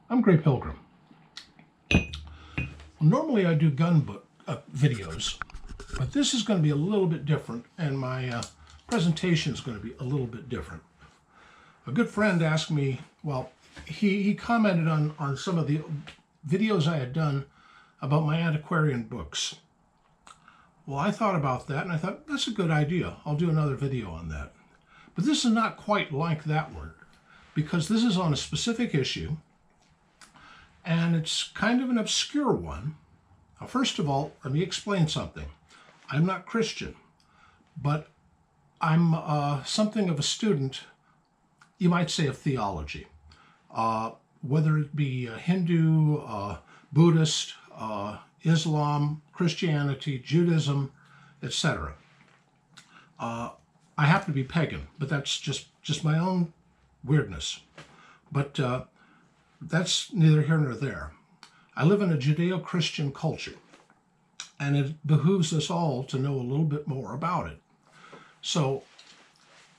I'm Grey Pilgrim. Normally I do gun book videos, but this is going to be a little bit different, and my presentation is going to be a little bit different. A good friend asked me, well, he commented on some of the videos I had done about my antiquarian books. Well, I thought about that, and I thought, that's a good idea. I'll do another video on that. But this is not quite like that one, because this is on a specific issue, and it's kind of an obscure one. Now, first of all, let me explain something. I'm not Christian, but I'm something of a student, you might say, of theology. Whether it be Hindu, Buddhist, Islam, Christianity, Judaism, etc. I happen to be pagan, but that's just my own weirdness. But that's neither here nor there. I live in a Judeo-Christian culture, and it behooves us all to know a little bit more about it. So,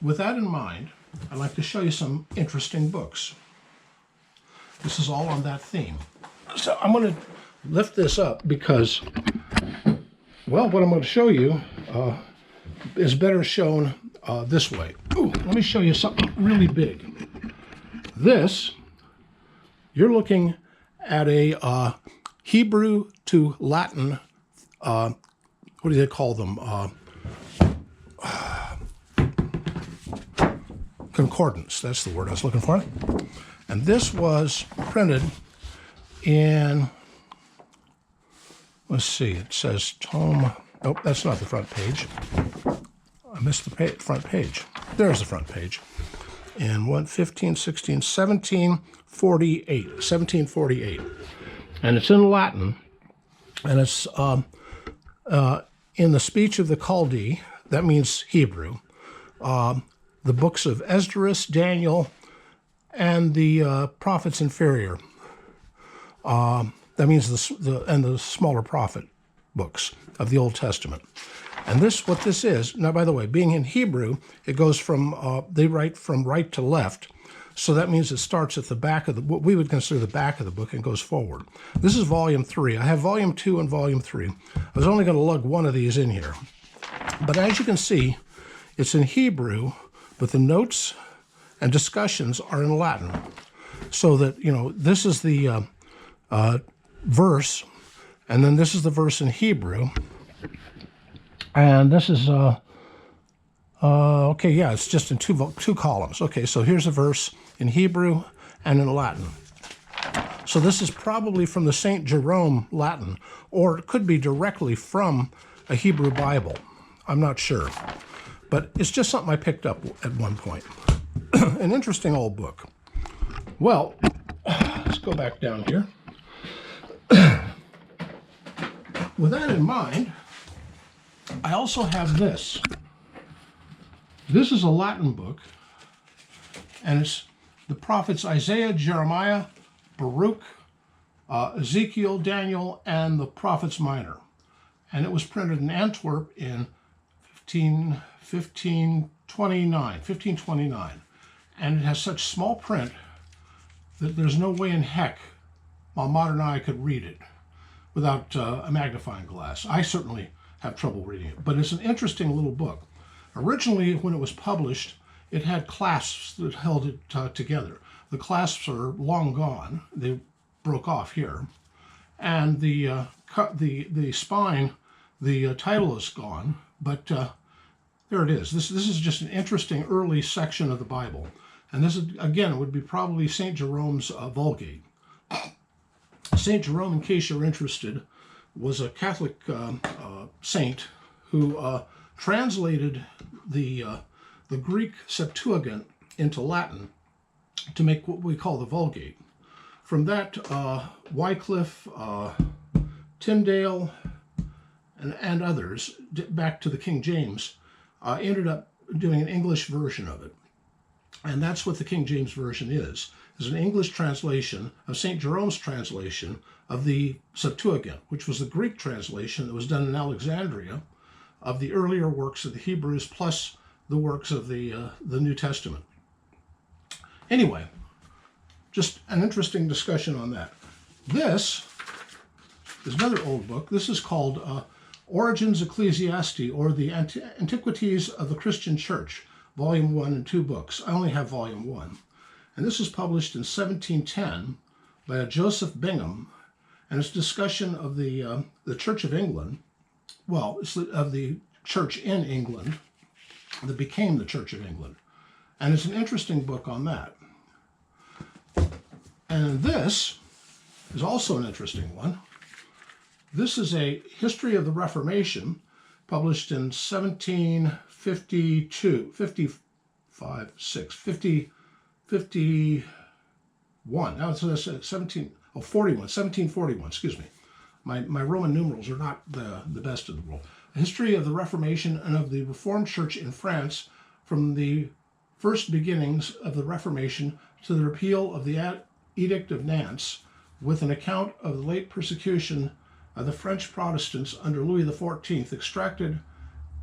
with that in mind, I'd like to show you some interesting books. This is all on that theme. So I'm going to lift this up because, well, what I'm going to show you is better shown this way. Ooh, let me show you something really big. This, you're looking at a Hebrew to Latin, what do they call them? Concordance, that's the word I was looking for. And this was printed in, let's see, it says tome, nope, that's not the front page. I missed the front page. There's the front page. In 1748. And it's in Latin, and it's in the speech of the Chaldee, that means Hebrew, the books of Esdras, Daniel, and the prophets inferior. That means the smaller prophet books of the Old Testament. And what this is, now by the way, being in Hebrew, it goes from, they write from right to left. So that means it starts at the back of what we would consider the back of the book and goes forward. This is volume 3. I have volume 2 and volume 3. I was only going to lug one of these in here. But as you can see, it's in Hebrew, but the notes and discussions are in Latin. So that, this is the verse, and then this is the verse in Hebrew. And this is, okay, yeah, it's just in two columns. Okay, so here's a verse in Hebrew and in Latin. So this is probably from the St. Jerome Latin, or it could be directly from a Hebrew Bible. I'm not sure. But it's just something I picked up at one point. An interesting old book. Well, let's go back down here. With that in mind, I also have this. This is a Latin book, and it's the prophets Isaiah, Jeremiah, Baruch, Ezekiel, Daniel, and the prophets minor. And it was printed in Antwerp in 1529. And it has such small print that there's no way in heck my modern eye could read it without a magnifying glass. I certainly have trouble reading it, but it's an interesting little book. Originally, when it was published, it had clasps that held it together. The clasps are long gone. They broke off here. And the spine, the title is gone, but there it is. This is just an interesting early section of the Bible. And this, again, would be probably St. Jerome's Vulgate. St. Jerome, in case you're interested, was a Catholic saint who translated the Greek Septuagint into Latin to make what we call the Vulgate. From that, Wycliffe, Tyndale, and others, back to the King James, ended up doing an English version of it. And that's what the King James Version is an English translation of St. Jerome's translation of the Septuagint, which was the Greek translation that was done in Alexandria of the earlier works of the Hebrews plus the works of the New Testament. Anyway, just an interesting discussion on that. This is another old book. This is called Origins Ecclesiastici, or the Antiquities of the Christian Church, Volume 1 in 2 books. I only have Volume 1. And this was published in 1710 by a Joseph Bingham, and it's a discussion of the Church of England. Well, it's of the church in England that became the Church of England. And it's an interesting book on that. And this is also an interesting one. This is a History of the Reformation, published in 1751, 1741, excuse me. My Roman numerals are not the best in the world. A History of the Reformation and of the Reformed Church in France, from the first beginnings of the Reformation to the repeal of the Edict of Nantes, with an account of the late persecution of the French Protestants under Louis XIV, extracted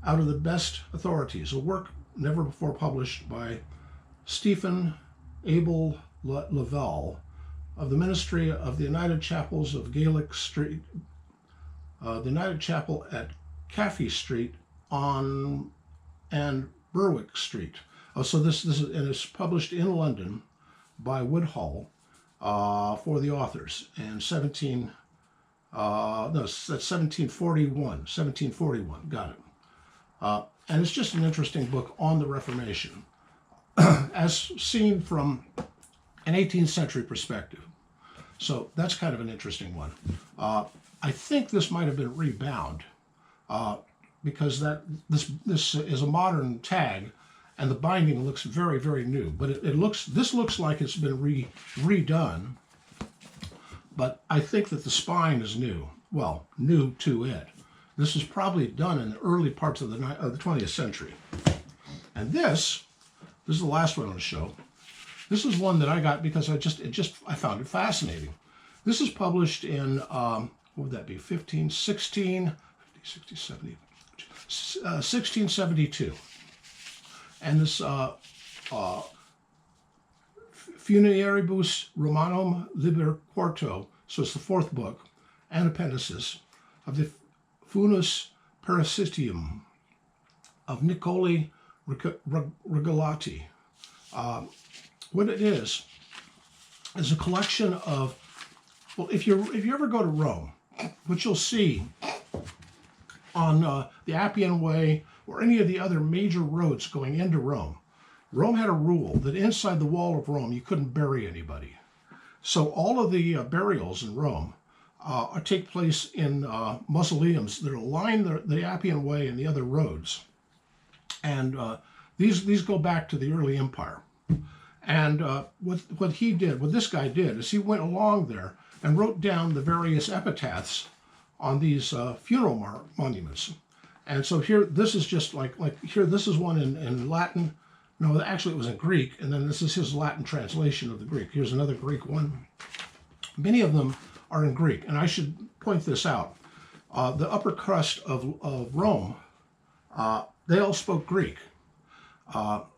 out of the best authorities, a work never before published by Stephen Abel Laval of the Ministry of the United Chapels of Gaelic Street, the United Chapel at Caffey Street and Berwick Street. So this is, and it's published in London by Woodhall for the authors in 1741, got it. And it's just an interesting book on the Reformation, as seen from an 18th century perspective. So that's kind of an interesting one. I think this might have been rebound because this is a modern tag, and the binding looks very, very new. But this looks like it's been redone. But I think that the spine is new. Well, new to it. This was probably done in the early parts of the 20th century. And this is the last one I'm going to show. This is one that I got because I found it fascinating. This is published in, what would that be, 1672. And this Funeribus Romanum Liber Quarto, so it's the 4th book, and appendices of the Funus Parasitium of Niccoli Regalati. What it is a collection of, well, if you ever go to Rome, what you'll see on the Appian Way or any of the other major roads going into Rome, Rome had a rule that inside the wall of Rome you couldn't bury anybody. So all of the burials in Rome take place in mausoleums that align the Appian Way and the other roads. And these go back to the early empire. And what this guy did, is he went along there and wrote down the various epitaphs on these funeral monuments. And so here, this is just like here, this is one in Latin. No, actually it was in Greek, and then this is his Latin translation of the Greek. Here's another Greek one. Many of them are in Greek, and I should point this out. The upper crust of Rome, they all spoke Greek.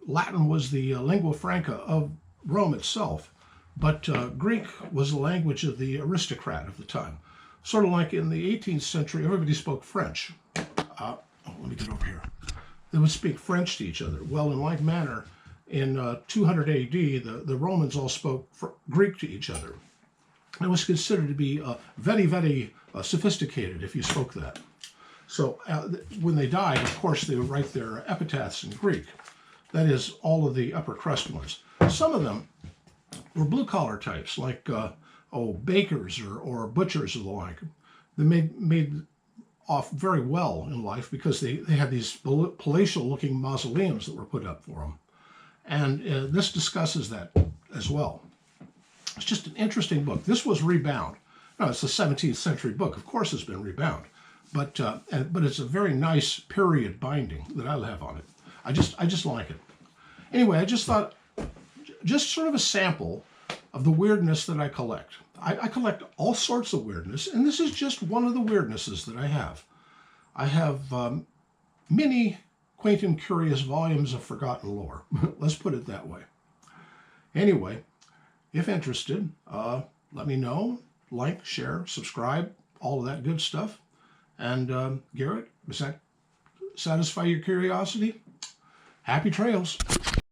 Latin was the lingua franca of Rome itself, but Greek was the language of the aristocrat of the time. Sort of like in the 18th century, everybody spoke French. Let me get over here. They would speak French to each other. Well, in like manner, in 200 AD, the Romans all spoke Greek to each other. It was considered to be very, very sophisticated if you spoke that. So when they died, of course, they would write their epitaphs in Greek. That is, all of the upper crust ones. Some of them were blue-collar types, like bakers or butchers or the like. They made off very well in life because they had these palatial-looking mausoleums that were put up for them. And this discusses that as well. It's just an interesting book. This was rebound. No, it's a 17th century book. Of course it's been rebound. But it's a very nice period binding that I have on it. I just like it. Anyway, I just thought, just sort of a sample of the weirdness that I collect. I collect all sorts of weirdness, and this is just one of the weirdnesses that I have. I have many quaint and curious volumes of forgotten lore. Let's put it that way. Anyway, if interested, let me know. Like, share, subscribe, all of that good stuff. And Garrett, does that satisfy your curiosity? Happy trails.